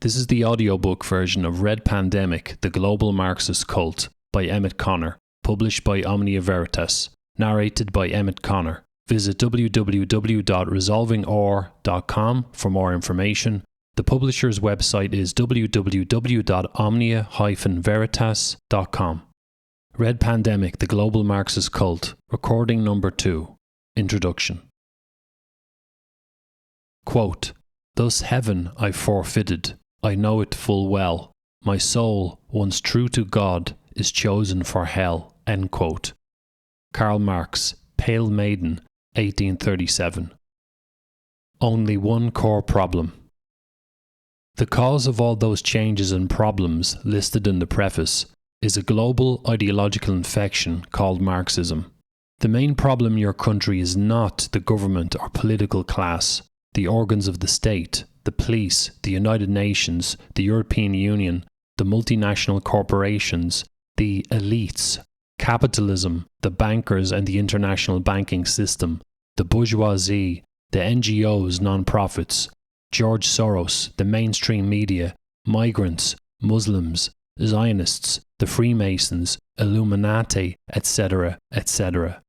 This is the audiobook version of Red Pandemic, The Global Marxist Cult by Emmet Connor, published by Omnia Veritas, narrated by Emmet Connor. Visit www.resolvingor.com for more information. The publisher's website is www.omnia-veritas.com. Red Pandemic, The Global Marxist Cult, recording number 2. Introduction. Quote, "Thus heaven I forfeited, I know it full well. My soul, once true to God, is chosen for hell." End quote. Karl Marx, Pale Maiden, 1837. Only one core problem. The cause of all those changes and problems listed in the preface is a global ideological infection called Marxism. The main problem in your country is not the government or political class, the organs of the state, the police, the United Nations, the European Union, the multinational corporations, the elites, capitalism, the bankers and the international banking system, the bourgeoisie, the NGOs, non-profits, George Soros, the mainstream media, migrants, Muslims, Zionists, the Freemasons, Illuminati, etc., etc.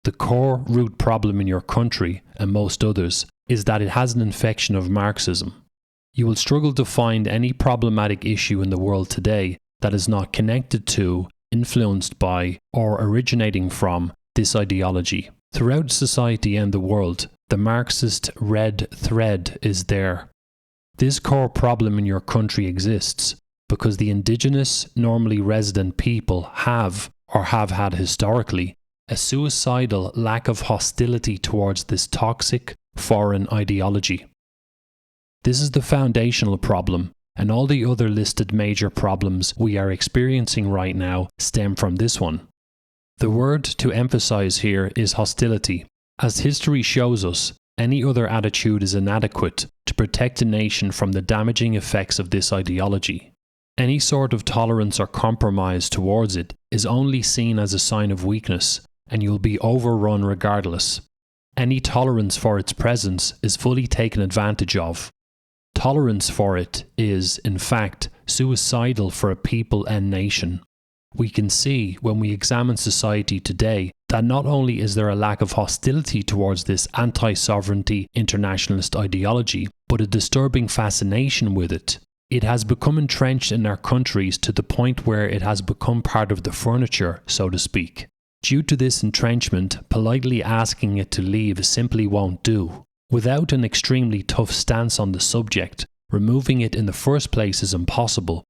The core root problem in your country, and most others, is that it has an infection of Marxism. You will struggle to find any problematic issue in the world today that is not connected to, influenced by, or originating from this ideology. Throughout society and the world, the Marxist red thread is there. This core problem in your country exists because the indigenous, normally resident people have, or have had historically, a suicidal lack of hostility towards this toxic, foreign ideology. This is the foundational problem, and all the other listed major problems we are experiencing right now stem from this one. The word to emphasize here is hostility. As history shows us, any other attitude is inadequate to protect a nation from the damaging effects of this ideology. Any sort of tolerance or compromise towards it is only seen as a sign of weakness, and you'll be overrun regardless. Any tolerance for its presence is fully taken advantage of. Tolerance for it is, in fact, suicidal for a people and nation. We can see, when we examine society today, that not only is there a lack of hostility towards this anti-sovereignty internationalist ideology, but a disturbing fascination with it. It has become entrenched in our countries to the point where it has become part of the furniture, so to speak. Due to this entrenchment, politely asking it to leave simply won't do. Without an extremely tough stance on the subject, removing it in the first place is impossible.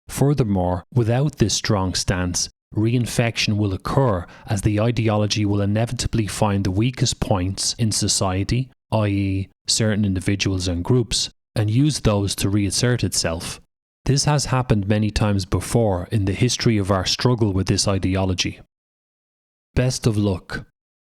Furthermore, without this strong stance, reinfection will occur as the ideology will inevitably find the weakest points in society, i.e., certain individuals and groups, and use those to reassert itself. This has happened many times before in the history of our struggle with this ideology. Best of luck.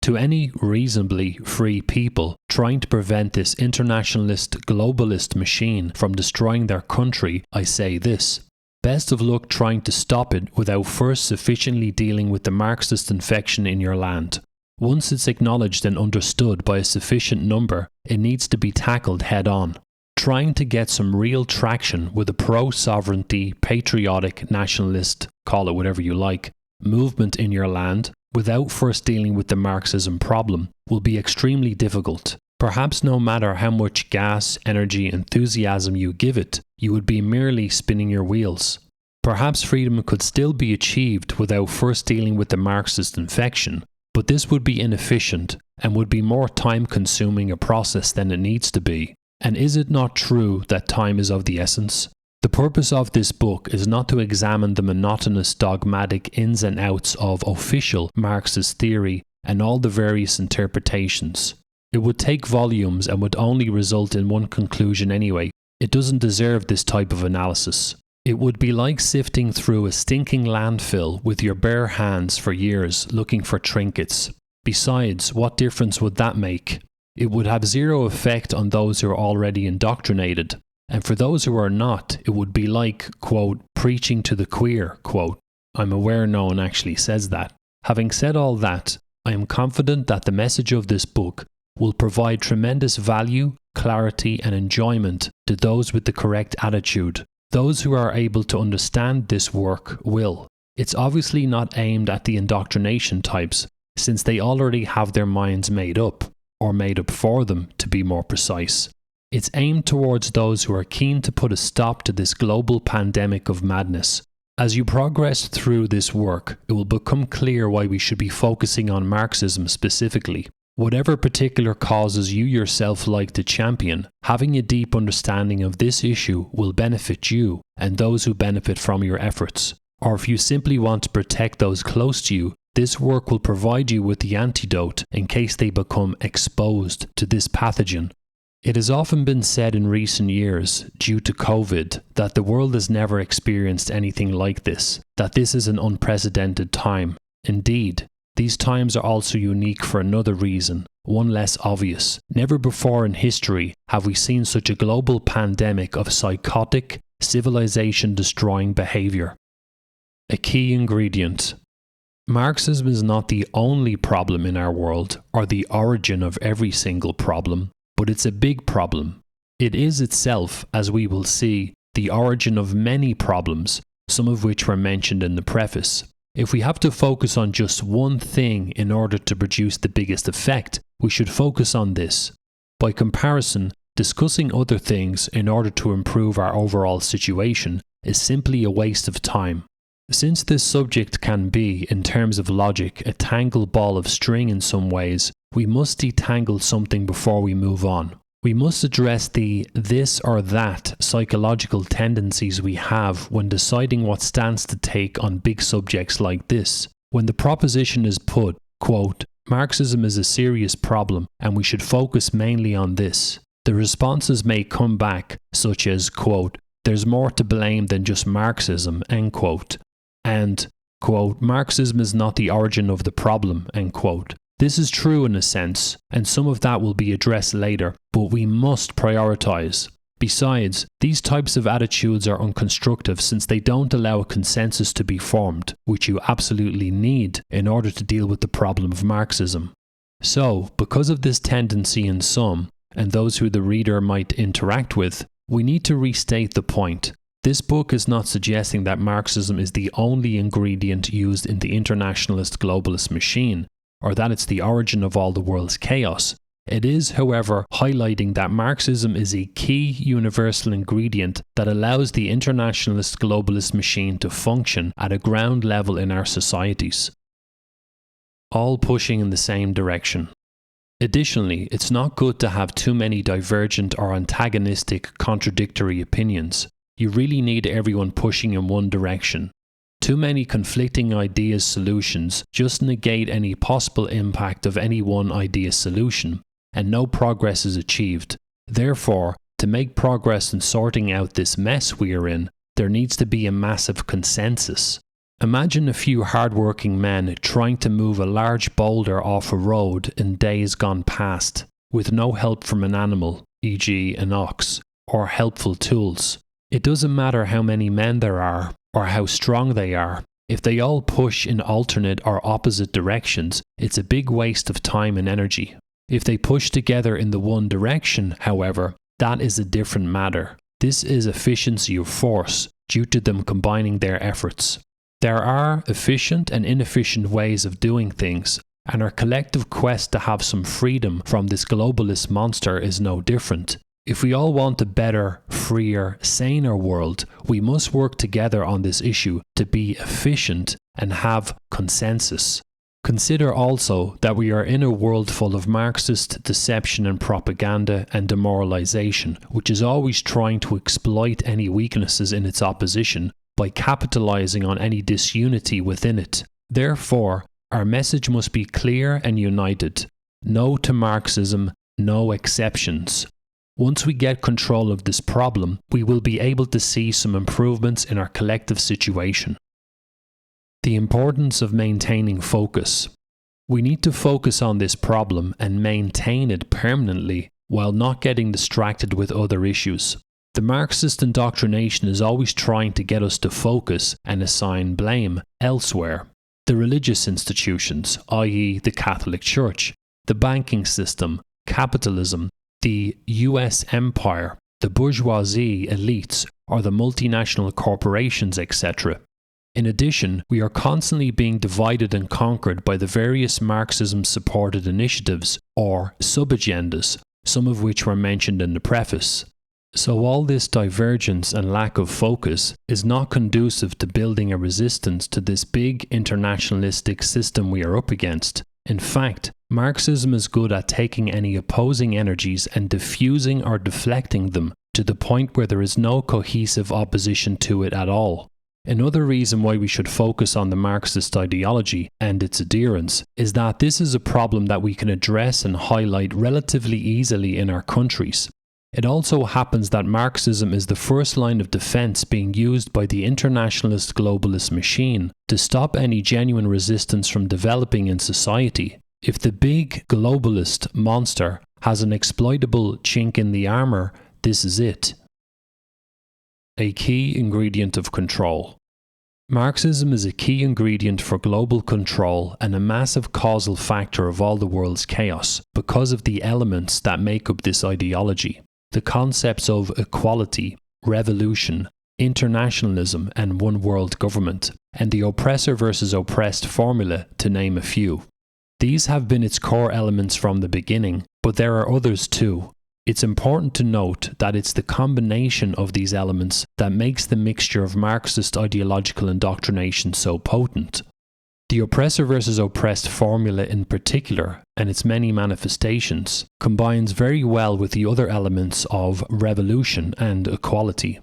To any reasonably free people trying to prevent this internationalist globalist machine from destroying their country, I say this. Best of luck trying to stop it without first sufficiently dealing with the Marxist infection in your land. Once it's acknowledged and understood by a sufficient number, it needs to be tackled head on. Trying to get some real traction with a pro-sovereignty, patriotic, nationalist, call it whatever you like, movement in your land, without first dealing with the Marxism problem, will be extremely difficult. Perhaps no matter how much gas, energy, enthusiasm you give it, you would be merely spinning your wheels. Perhaps freedom could still be achieved without first dealing with the Marxist infection, but this would be inefficient and would be more time-consuming a process than it needs to be. And is it not true that time is of the essence? The purpose of this book is not to examine the monotonous dogmatic ins and outs of official Marxist theory and all the various interpretations. It would take volumes and would only result in one conclusion anyway. It doesn't deserve this type of analysis. It would be like sifting through a stinking landfill with your bare hands for years looking for trinkets. Besides, what difference would that make? It would have zero effect on those who are already indoctrinated. And for those who are not, it would be like, quote, preaching to the queer, quote. I'm aware no one actually says that. Having said all that, I am confident that the message of this book will provide tremendous value, clarity, and enjoyment to those with the correct attitude. Those who are able to understand this work will. It's obviously not aimed at the indoctrination types, since they already have their minds made up, or made up for them to be more precise. It's aimed towards those who are keen to put a stop to this global pandemic of madness. As you progress through this work, it will become clear why we should be focusing on Marxism specifically. Whatever particular causes you yourself like to champion, having a deep understanding of this issue will benefit you and those who benefit from your efforts. Or if you simply want to protect those close to you, this work will provide you with the antidote in case they become exposed to this pathogen. It has often been said in recent years, due to COVID, that the world has never experienced anything like this, that this is an unprecedented time. Indeed, these times are also unique for another reason, one less obvious. Never before in history have we seen such a global pandemic of psychotic, civilization-destroying behavior. A key ingredient. Marxism is not the only problem in our world, or the origin of every single problem, but it's a big problem. It is itself, as we will see, the origin of many problems, some of which were mentioned in the preface. If we have to focus on just one thing in order to produce the biggest effect, we should focus on this. By comparison, discussing other things in order to improve our overall situation is simply a waste of time. Since this subject can be, in terms of logic, a tangled ball of string in some ways, we must detangle something before we move on. We must address the this or that psychological tendencies we have when deciding what stance to take on big subjects like this. When the proposition is put, quote, Marxism is a serious problem and we should focus mainly on this, the responses may come back, such as, quote, there's more to blame than just Marxism, end quote, and, quote, Marxism is not the origin of the problem, end quote. This is true in a sense, and some of that will be addressed later, but we must prioritize. Besides, these types of attitudes are unconstructive since they don't allow a consensus to be formed, which you absolutely need in order to deal with the problem of Marxism. So, because of this tendency in some, and those who the reader might interact with, we need to restate the point. This book is not suggesting that Marxism is the only ingredient used in the internationalist globalist machine, or that it's the origin of all the world's chaos. It is, however, highlighting that Marxism is a key universal ingredient that allows the internationalist globalist machine to function at a ground level in our societies, all pushing in the same direction. Additionally, it's not good to have too many divergent or antagonistic, contradictory opinions. You really need everyone pushing in one direction. Too many conflicting ideas solutions just negate any possible impact of any one idea solution, and no progress is achieved. Therefore, to make progress in sorting out this mess we are in, there needs to be a massive consensus. Imagine a few hard-working men trying to move a large boulder off a road in days gone past, with no help from an animal, e.g. an ox, or helpful tools. It doesn't matter how many men there are, or how strong they are. If they all push in alternate or opposite directions, it's a big waste of time and energy. If they push together in the one direction, however, that is a different matter. This is efficiency of force, due to them combining their efforts. There are efficient and inefficient ways of doing things, and our collective quest to have some freedom from this globalist monster is no different. If we all want a better, freer, saner world, we must work together on this issue to be efficient and have consensus. Consider also that we are in a world full of Marxist deception and propaganda and demoralization, which is always trying to exploit any weaknesses in its opposition by capitalizing on any disunity within it. Therefore, our message must be clear and united. No to Marxism, no exceptions. Once we get control of this problem, we will be able to see some improvements in our collective situation. The importance of maintaining focus. We need to focus on this problem and maintain it permanently while not getting distracted with other issues. The Marxist indoctrination is always trying to get us to focus and assign blame elsewhere. The religious institutions, i.e. the Catholic Church, the banking system, capitalism, the US empire, the bourgeoisie elites, or the multinational corporations, etc. In addition, we are constantly being divided and conquered by the various Marxism-supported initiatives, or sub-agendas, some of which were mentioned in the preface. So all this divergence and lack of focus is not conducive to building a resistance to this big internationalistic system we are up against. In fact, Marxism is good at taking any opposing energies and diffusing or deflecting them to the point where there is no cohesive opposition to it at all. Another reason why we should focus on the Marxist ideology and its adherents is that this is a problem that we can address and highlight relatively easily in our countries. It also happens that Marxism is the first line of defense being used by the internationalist globalist machine to stop any genuine resistance from developing in society. If the big globalist monster has an exploitable chink in the armor, this is it. A key ingredient of control. Marxism is a key ingredient for global control and a massive causal factor of all the world's chaos because of the elements that make up this ideology. The concepts of equality, revolution, internationalism and one world government, and the oppressor versus oppressed formula, to name a few. These have been its core elements from the beginning, but there are others too. It's important to note that it's the combination of these elements that makes the mixture of Marxist ideological indoctrination so potent. The oppressor versus oppressed formula in particular, and its many manifestations, combines very well with the other elements of revolution and equality.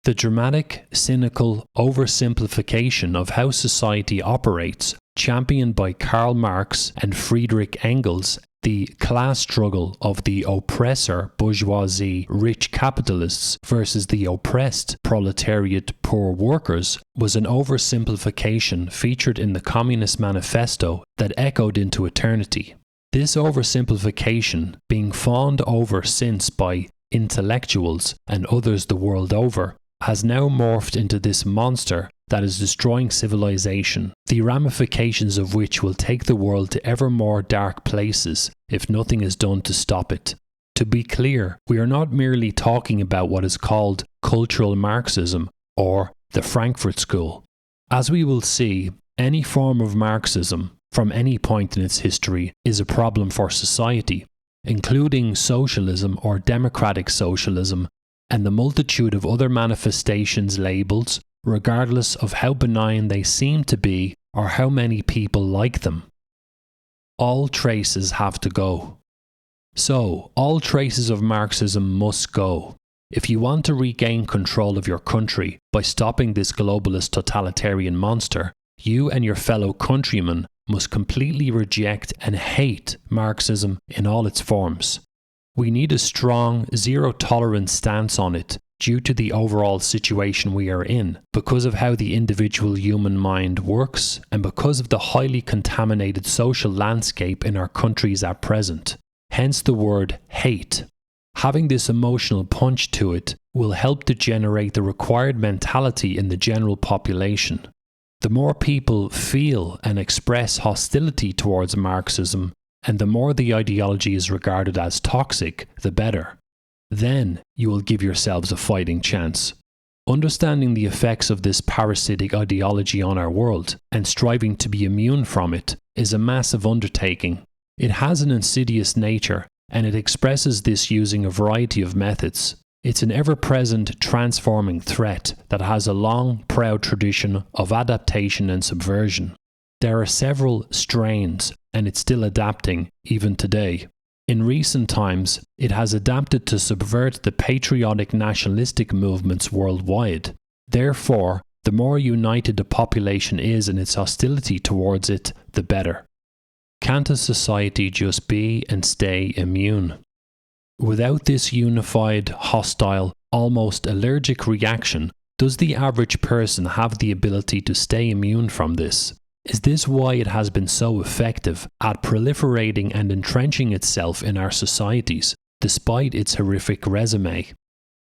The dramatic, cynical oversimplification of how society operates, championed by Karl Marx and Friedrich Engels, the class struggle of the oppressor bourgeoisie rich capitalists versus the oppressed proletariat poor workers, was an oversimplification featured in the Communist Manifesto that echoed into eternity. This oversimplification, being fawned over since by intellectuals and others the world over, has now morphed into this monster that is destroying civilization, the ramifications of which will take the world to ever more dark places if nothing is done to stop it. To be clear, we are not merely talking about what is called cultural Marxism or the Frankfurt School. As we will see, any form of Marxism, from any point in its history, is a problem for society, including socialism or democratic socialism, and the multitude of other manifestations labels, regardless of how benign they seem to be or how many people like them. All traces have to go. So, all traces of Marxism must go. If you want to regain control of your country by stopping this globalist totalitarian monster, you and your fellow countrymen must completely reject and hate Marxism in all its forms. We need a strong, zero-tolerance stance on it due to the overall situation we are in, because of how the individual human mind works, and because of the highly contaminated social landscape in our countries at present. Hence the word hate. Having this emotional punch to it will help to generate the required mentality in the general population. The more people feel and express hostility towards Marxism, and the more the ideology is regarded as toxic, the better. Then you will give yourselves a fighting chance. Understanding the effects of this parasitic ideology on our world and striving to be immune from it is a massive undertaking. It has an insidious nature, and it expresses this using a variety of methods. It's an ever-present, transforming threat that has a long, proud tradition of adaptation and subversion. There are several strains, and it's still adapting, even today. In recent times, it has adapted to subvert the patriotic nationalistic movements worldwide. Therefore, the more united the population is in its hostility towards it, the better. Can't a society just be and stay immune? Without this unified, hostile, almost allergic reaction, does the average person have the ability to stay immune from this? Is this why it has been so effective at proliferating and entrenching itself in our societies, despite its horrific resume?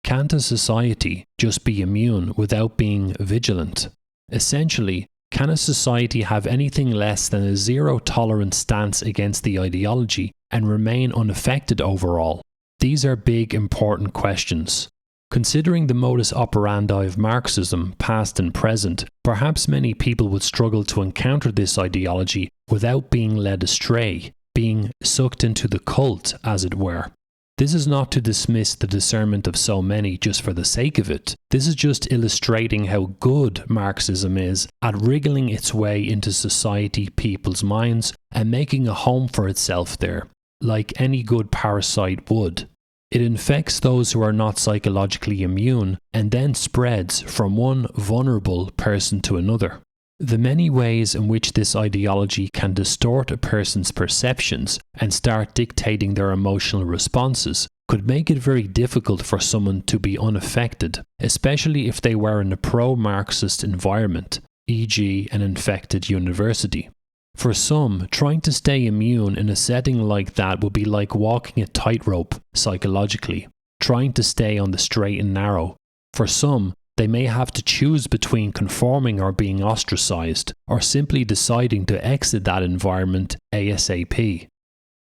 Can't a society just be immune without being vigilant? Essentially, can a society have anything less than a zero-tolerance stance against the ideology and remain unaffected overall? These are big, important questions. Considering the modus operandi of Marxism, past and present, perhaps many people would struggle to encounter this ideology without being led astray, being sucked into the cult, as it were. This is not to dismiss the discernment of so many just for the sake of it. This is just illustrating how good Marxism is at wriggling its way into society, people's minds, and making a home for itself there, like any good parasite would. It infects those who are not psychologically immune and then spreads from one vulnerable person to another. The many ways in which this ideology can distort a person's perceptions and start dictating their emotional responses could make it very difficult for someone to be unaffected, especially if they were in a pro-Marxist environment, e.g. an infected university. For some, trying to stay immune in a setting like that would be like walking a tightrope psychologically, trying to stay on the straight and narrow. For some, they may have to choose between conforming or being ostracized, or simply deciding to exit that environment ASAP.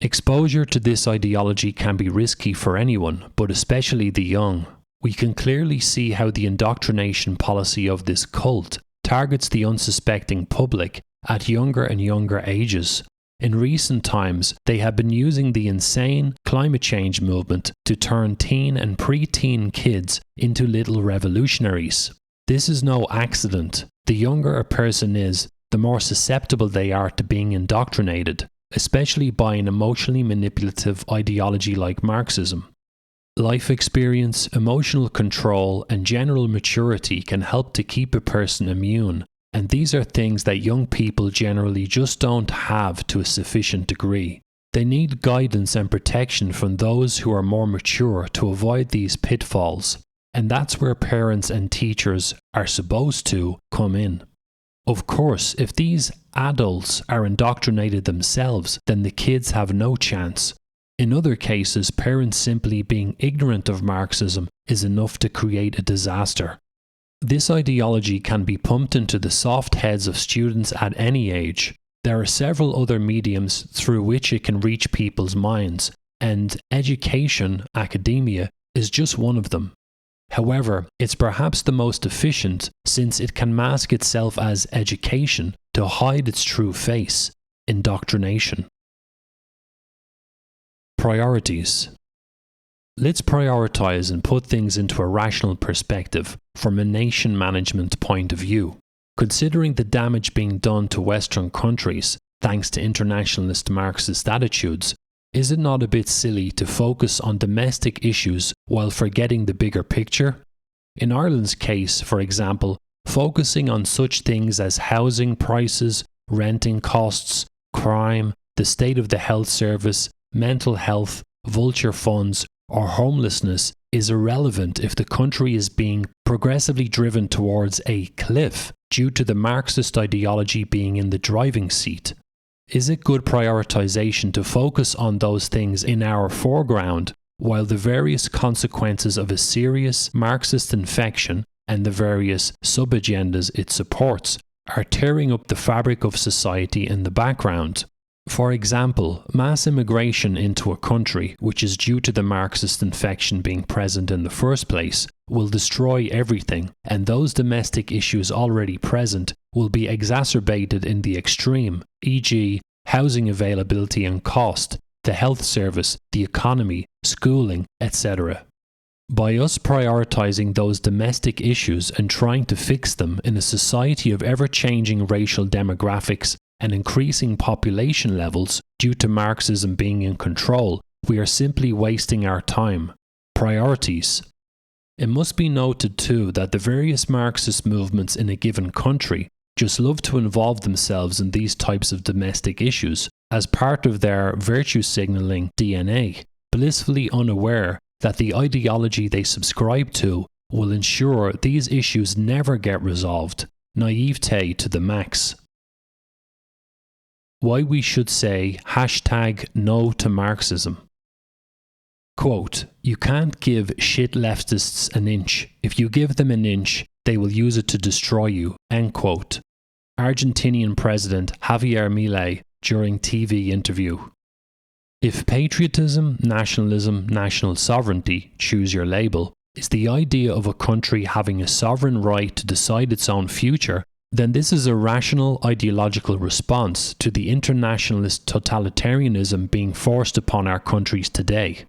Exposure to this ideology can be risky for anyone, but especially the young. We can clearly see how the indoctrination policy of this cult targets the unsuspecting public at younger and younger ages. In recent times, they have been using the insane climate change movement to turn teen and pre-teen kids into little revolutionaries. This is no accident. The younger a person is, the more susceptible they are to being indoctrinated, especially by an emotionally manipulative ideology like Marxism. Life experience, emotional control, and general maturity can help to keep a person immune. And these are things that young people generally just don't have to a sufficient degree. They need guidance and protection from those who are more mature to avoid these pitfalls. And that's where parents and teachers are supposed to come in. Of course, if these adults are indoctrinated themselves, then the kids have no chance. In other cases, parents simply being ignorant of Marxism is enough to create a disaster. This ideology can be pumped into the soft heads of students at any age. There are several other mediums through which it can reach people's minds, and education, academia, is just one of them. However, it's perhaps the most efficient since it can mask itself as education to hide its true face, indoctrination. Priorities. Let's prioritize and put things into a rational perspective from a nation management point of view. Considering the damage being done to Western countries thanks to internationalist Marxist attitudes, is it not a bit silly to focus on domestic issues while forgetting the bigger picture? In Ireland's case, for example, focusing on such things as housing prices, renting costs, crime, the state of the health service, mental health, vulture funds, or homelessness is irrelevant if the country is being progressively driven towards a cliff due to the Marxist ideology being in the driving seat. Is it good prioritization to focus on those things in our foreground while the various consequences of a serious Marxist infection and the various sub-agendas it supports are tearing up the fabric of society in the background? For example, mass immigration into a country, which is due to the Marxist infection being present in the first place, will destroy everything, and those domestic issues already present will be exacerbated in the extreme, e.g., housing availability and cost, the health service, the economy, schooling, etc. By us prioritizing those domestic issues and trying to fix them in a society of ever-changing racial demographics and increasing population levels due to Marxism being in control, we are simply wasting our time. Priorities. It must be noted too that the various Marxist movements in a given country just love to involve themselves in these types of domestic issues as part of their virtue signalling DNA, blissfully unaware that the ideology they subscribe to will ensure these issues never get resolved. Naivete to the max. Why we should say #no to Marxism. Quote, "You can't give shit leftists an inch. If you give them an inch, they will use it to destroy you." End quote. Argentinian President Javier Milei during TV interview. If patriotism, nationalism, national sovereignty, choose your label, is the idea of a country having a sovereign right to decide its own future, then this is a rational ideological response to the internationalist totalitarianism being forced upon our countries today.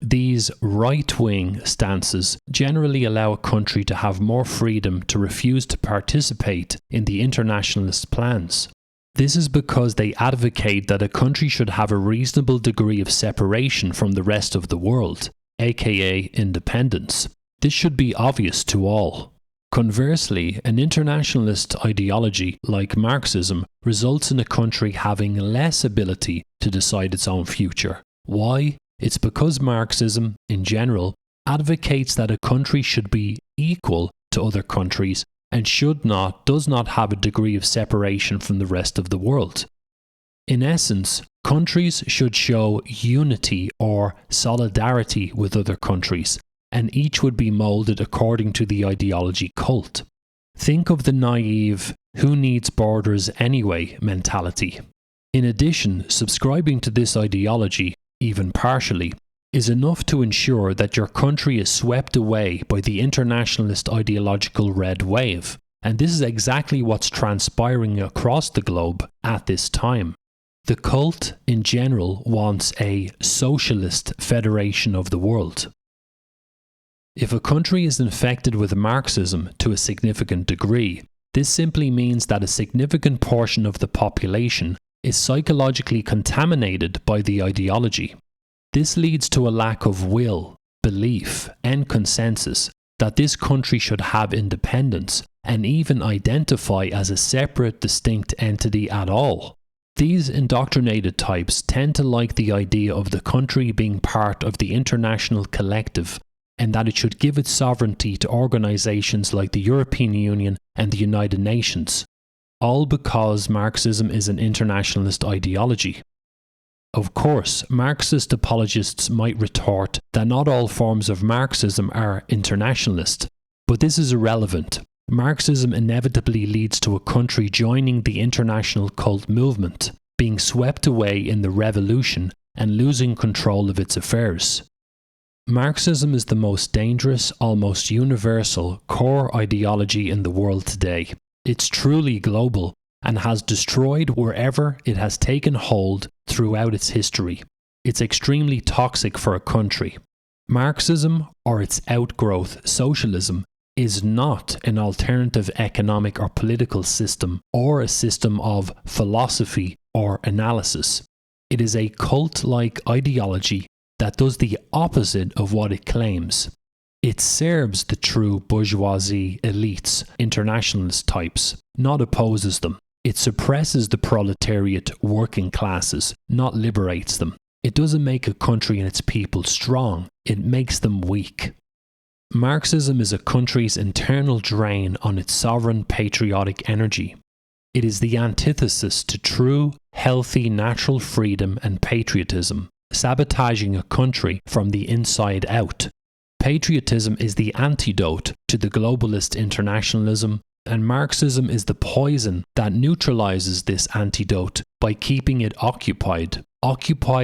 These right-wing stances generally allow a country to have more freedom to refuse to participate in the internationalist plans. This is because they advocate that a country should have a reasonable degree of separation from the rest of the world, aka independence. This should be obvious to all. Conversely, an internationalist ideology like Marxism results in a country having less ability to decide its own future. Why? It's because Marxism, in general, advocates that a country should be equal to other countries and does not have a degree of separation from the rest of the world. In essence, countries should show unity or solidarity with other countries, and each would be moulded according to the ideology cult. Think of the naive, who needs borders anyway mentality. In addition, subscribing to this ideology, even partially, is enough to ensure that your country is swept away by the internationalist ideological red wave, and this is exactly what's transpiring across the globe at this time. The cult, in general, wants a socialist federation of the world. If a country is infected with Marxism to a significant degree, this simply means that a significant portion of the population is psychologically contaminated by the ideology. This leads to a lack of will, belief, and consensus that this country should have independence and even identify as a separate, distinct entity at all. These indoctrinated types tend to like the idea of the country being part of the international collective and that it should give its sovereignty to organizations like the European Union and the United Nations, all because Marxism is an internationalist ideology. Of course, Marxist apologists might retort that not all forms of Marxism are internationalist, but this is irrelevant. Marxism inevitably leads to a country joining the international cult movement, being swept away in the revolution and losing control of its affairs. Marxism is the most dangerous, almost universal, core ideology in the world today. It's truly global and has destroyed wherever it has taken hold throughout its history. It's extremely toxic for a country. Marxism, or its outgrowth, socialism, is not an alternative economic or political system or a system of philosophy or analysis. It is a cult-like ideology that does the opposite of what it claims. It serves the true bourgeoisie elites, internationalist types, not opposes them. It suppresses the proletariat working classes, not liberates them. It doesn't make a country and its people strong, it makes them weak. Marxism is a country's internal drain on its sovereign patriotic energy. It is the antithesis to true, healthy natural freedom and patriotism, sabotaging a country from the inside out. Patriotism is the antidote to the globalist internationalism, and Marxism is the poison that neutralizes this antidote by keeping it occupied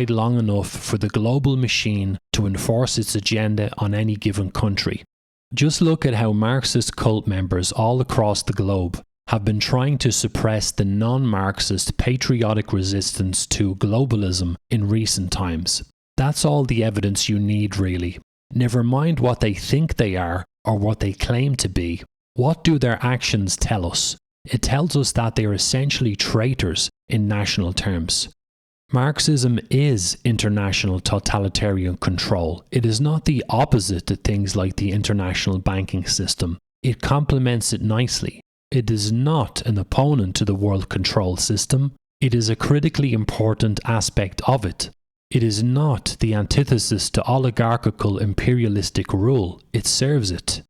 long enough for the global machine to enforce its agenda on any given country. Just look at how Marxist cult members all across the globe have been trying to suppress the non-Marxist patriotic resistance to globalism in recent times. That's all the evidence you need, really. Never mind what they think they are or what they claim to be. What do their actions tell us? It tells us that they are essentially traitors in national terms. Marxism is international totalitarian control. It is not the opposite to things like the international banking system. It complements it nicely. It is not an opponent to the world control system. It is a critically important aspect of it. It is not the antithesis to oligarchical imperialistic rule. It serves it.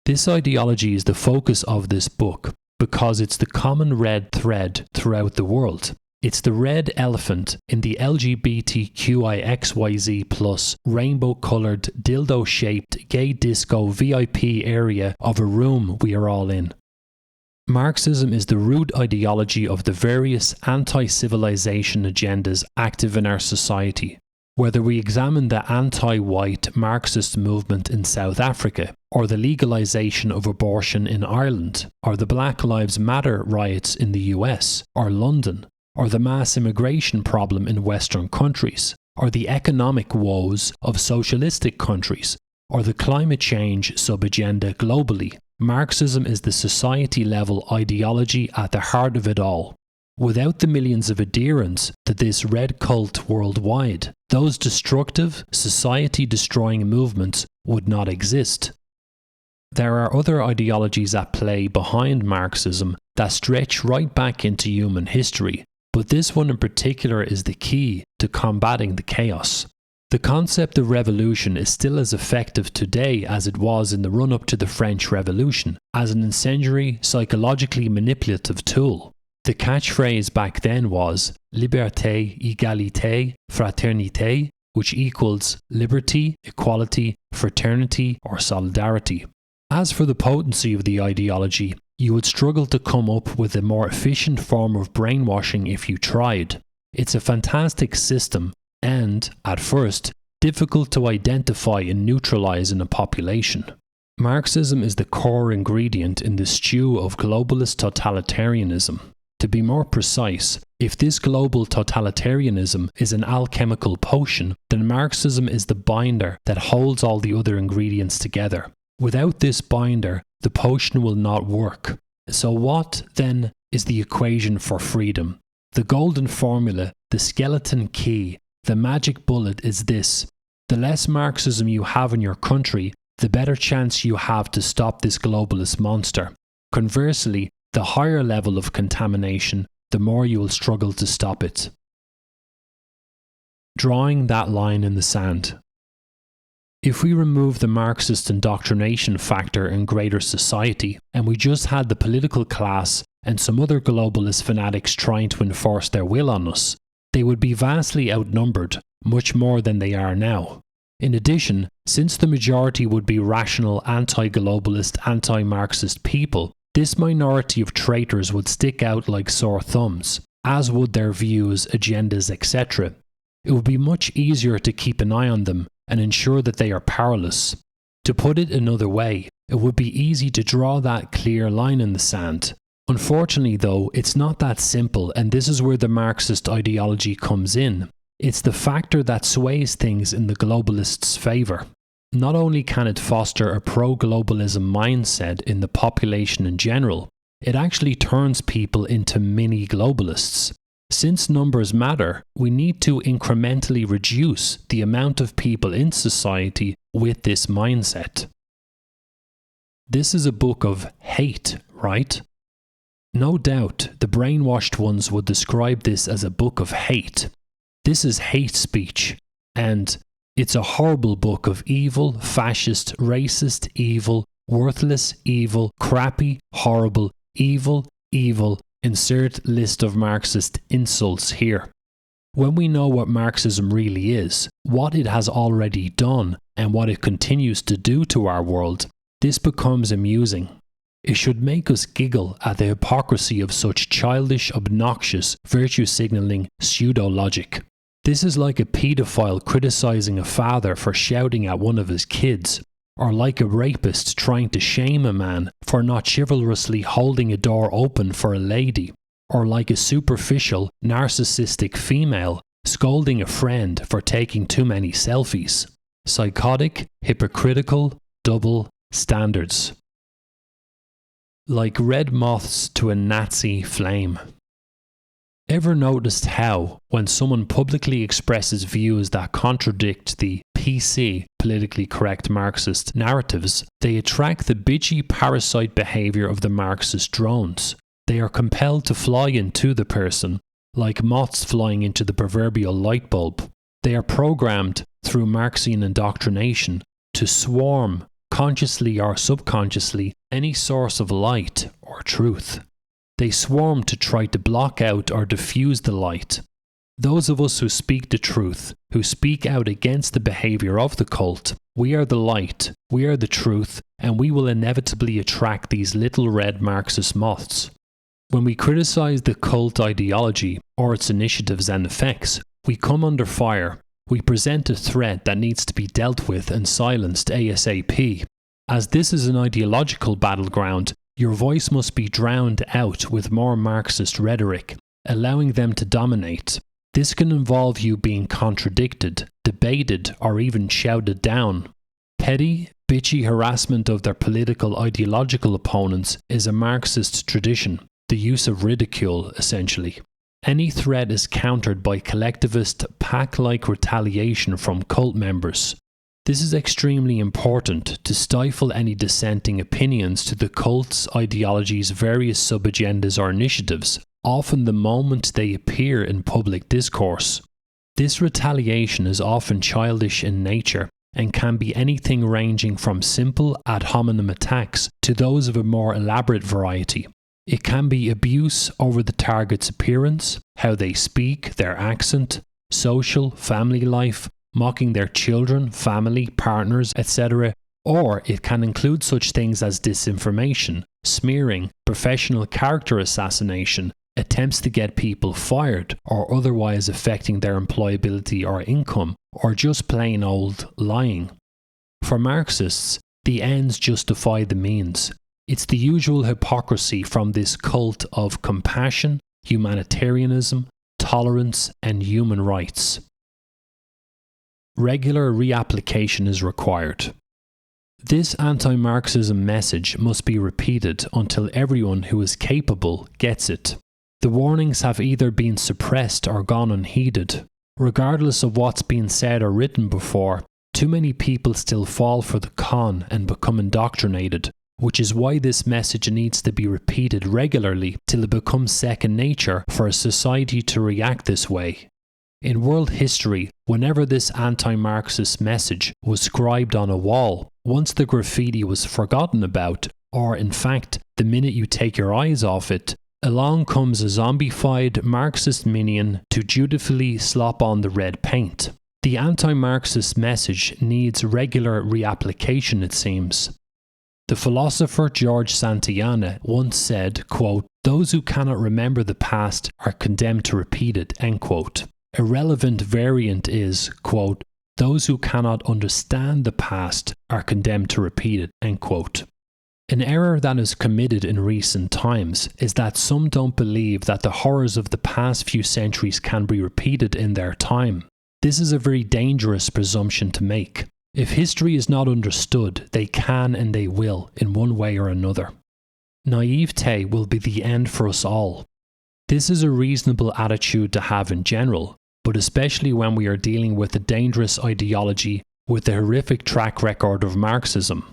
This ideology is the focus of this book because it's the common red thread throughout the world. It's the red elephant in the LGBTQIXYZ+ rainbow-coloured, dildo-shaped, gay disco VIP area of a room we are all in. Marxism is the root ideology of the various anti-civilization agendas active in our society. Whether we examine the anti-white Marxist movement in South Africa, or the legalization of abortion in Ireland, or the Black Lives Matter riots in the US, or London, or the mass immigration problem in Western countries, or the economic woes of socialistic countries, or the climate change sub-agenda globally, Marxism is the society-level ideology at the heart of it all. Without the millions of adherents to this red cult worldwide, those destructive, society-destroying movements would not exist. There are other ideologies at play behind Marxism that stretch right back into human history, but this one in particular is the key to combating the chaos. The concept of revolution is still as effective today as it was in the run-up to the French Revolution, as an incendiary, psychologically manipulative tool. The catchphrase back then was liberté, égalité, fraternité, which equals liberty, equality, fraternity, or solidarity. As for the potency of the ideology, you would struggle to come up with a more efficient form of brainwashing if you tried. It's a fantastic system and, at first, difficult to identify and neutralize in a population. Marxism is the core ingredient in the stew of globalist totalitarianism. To be more precise, if this global totalitarianism is an alchemical potion, then Marxism is the binder that holds all the other ingredients together. Without this binder, the potion will not work. So what, then, is the equation for freedom? The golden formula, the skeleton key, the magic bullet is this: the less Marxism you have in your country, the better chance you have to stop this globalist monster. Conversely, the higher level of contamination, the more you will struggle to stop it. Drawing that line in the sand. If we remove the Marxist indoctrination factor in greater society, and we just had the political class and some other globalist fanatics trying to enforce their will on us, they would be vastly outnumbered, much more than they are now. In addition, since the majority would be rational anti-globalist, anti-Marxist people, this minority of traitors would stick out like sore thumbs, as would their views, agendas, etc. It would be much easier to keep an eye on them and ensure that they are powerless. To put it another way, it would be easy to draw that clear line in the sand. Unfortunately though, it's not that simple, and this is where the Marxist ideology comes in. It's the factor that sways things in the globalists' favour. Not only can it foster a pro-globalism mindset in the population in general, it actually turns people into mini-globalists. Since numbers matter, we need to incrementally reduce the amount of people in society with this mindset. This is a book of hate, right? No doubt, the brainwashed ones would describe this as a book of hate. This is hate speech, and it's a horrible book of evil, fascist, racist, evil, worthless, evil, crappy, horrible, evil, insert list of Marxist insults here. When we know what Marxism really is, what it has already done, and what it continues to do to our world, this becomes amusing. It should make us giggle at the hypocrisy of such childish, obnoxious, virtue-signalling pseudo-logic. This is like a paedophile criticizing a father for shouting at one of his kids, or like a rapist trying to shame a man for not chivalrously holding a door open for a lady, or like a superficial, narcissistic female scolding a friend for taking too many selfies. Psychotic, hypocritical, double standards. Like red moths to a Nazi flame. Ever noticed how, when someone publicly expresses views that contradict the PC, politically correct Marxist narratives, they attract the bitchy parasite behaviour of the Marxist drones? They are compelled to fly into the person, like moths flying into the proverbial light bulb. They are programmed, through Marxian indoctrination, to swarm, consciously or subconsciously, any source of light or truth. They swarm to try to block out or diffuse the light. Those of us who speak the truth, who speak out against the behaviour of the cult, we are the light, we are the truth, and we will inevitably attract these little red Marxist moths. When we criticise the cult ideology, or its initiatives and effects, we come under fire. we present a threat that needs to be dealt with and silenced ASAP. As this is an ideological battleground, your voice must be drowned out with more Marxist rhetoric, allowing them to dominate. This can involve you being contradicted, debated, or even shouted down. Petty, bitchy harassment of their political ideological opponents is a Marxist tradition, the use of ridicule, essentially. Any threat is countered by collectivist, pack-like retaliation from cult members. This is extremely important to stifle any dissenting opinions to the cult's ideology's various sub-agendas or initiatives, often the moment they appear in public discourse. This retaliation is often childish in nature and can be anything ranging from simple ad hominem attacks to those of a more elaborate variety. It can be abuse over the target's appearance, how they speak, their accent, social, family life, mocking their children, family, partners, etc. Or it can include such things as disinformation, smearing, professional character assassination, attempts to get people fired, or otherwise affecting their employability or income, or just plain old lying. For Marxists, the ends justify the means. It's the usual hypocrisy from this cult of compassion, humanitarianism, tolerance, and human rights. Regular reapplication is required. This anti-Marxism message must be repeated until everyone who is capable gets it. The warnings have either been suppressed or gone unheeded. Regardless of what's been said or written before, too many people still fall for the con and become indoctrinated, which is why this message needs to be repeated regularly till it becomes second nature for a society to react this way. In world history, whenever this anti-Marxist message was scribed on a wall, once the graffiti was forgotten about, or in fact, the minute you take your eyes off it, along comes a zombified Marxist minion to dutifully slop on the red paint. The anti-Marxist message needs regular reapplication, it seems. The philosopher George Santayana once said, quote, "Those who cannot remember the past are condemned to repeat it," end quote. A relevant variant is, quote, "Those who cannot understand the past are condemned to repeat it," end quote. An error that is committed in recent times is that some don't believe that the horrors of the past few centuries can be repeated in their time. This is a very dangerous presumption to make. If history is not understood, they can and they will, in one way or another. Naivete will be the end for us all. This is a reasonable attitude to have in general, but especially when we are dealing with a dangerous ideology with the horrific track record of Marxism.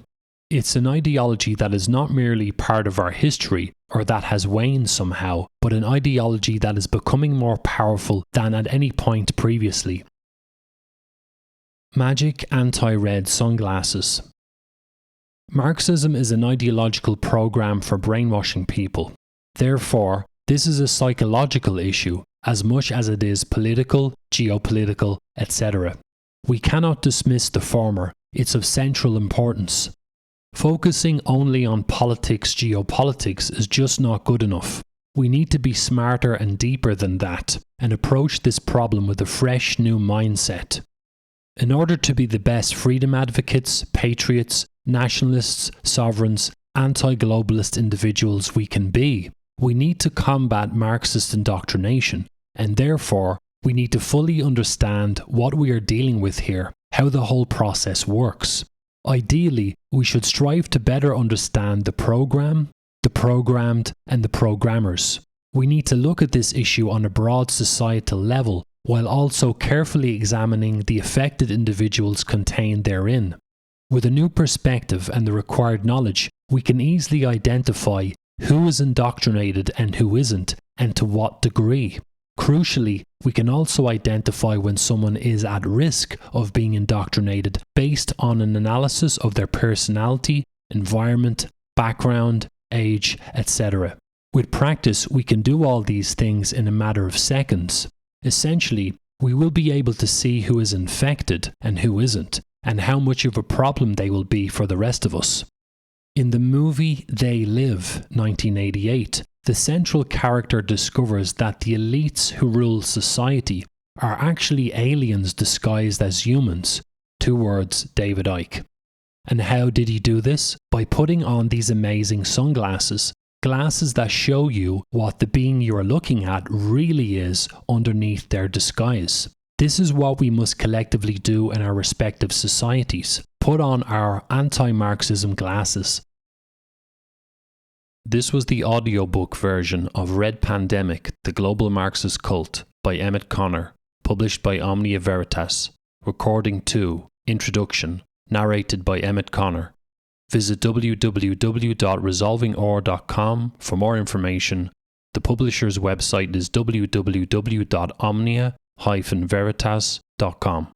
It's an ideology that is not merely part of our history or that has waned somehow, but an ideology that is becoming more powerful than at any point previously. Magic anti-red sunglasses. Marxism is an ideological program for brainwashing people. Therefore, this is a psychological issue as much as it is political, geopolitical, etc. We cannot dismiss the former, it's of central importance. Focusing only on politics, geopolitics is just not good enough. We need to be smarter and deeper than that, and approach this problem with a fresh new mindset. In order to be the best freedom advocates, patriots, nationalists, sovereigns, anti-globalist individuals we can be, we need to combat Marxist indoctrination, and therefore, we need to fully understand what we are dealing with here, how the whole process works. Ideally, we should strive to better understand the program, the programmed, and the programmers. We need to look at this issue on a broad societal level, while also carefully examining the affected individuals contained therein. With a new perspective and the required knowledge, we can easily identify who is indoctrinated and who isn't, and to what degree. Crucially, we can also identify when someone is at risk of being indoctrinated based on an analysis of their personality, environment, background, age, etc. With practice, we can do all these things in a matter of seconds. Essentially, we will be able to see who is infected and who isn't, and how much of a problem they will be for the rest of us. In the movie They Live, 1988, the central character discovers that the elites who rule society are actually aliens disguised as humans. 2 words, David Icke. And how did he do this? By putting on these amazing sunglasses. Glasses that show you what the being you are looking at really is underneath their disguise. This is what we must collectively do in our respective societies. Put on our anti-Marxism glasses. This was the audiobook version of Red Pandemic, The Global Marxist Cult by Emmet Connor, published by Omnia Veritas. Recording 2, Introduction, narrated by Emmet Connor. Visit www.resolvingor.com for more information. The publisher's website is www.omnia-veritas.com.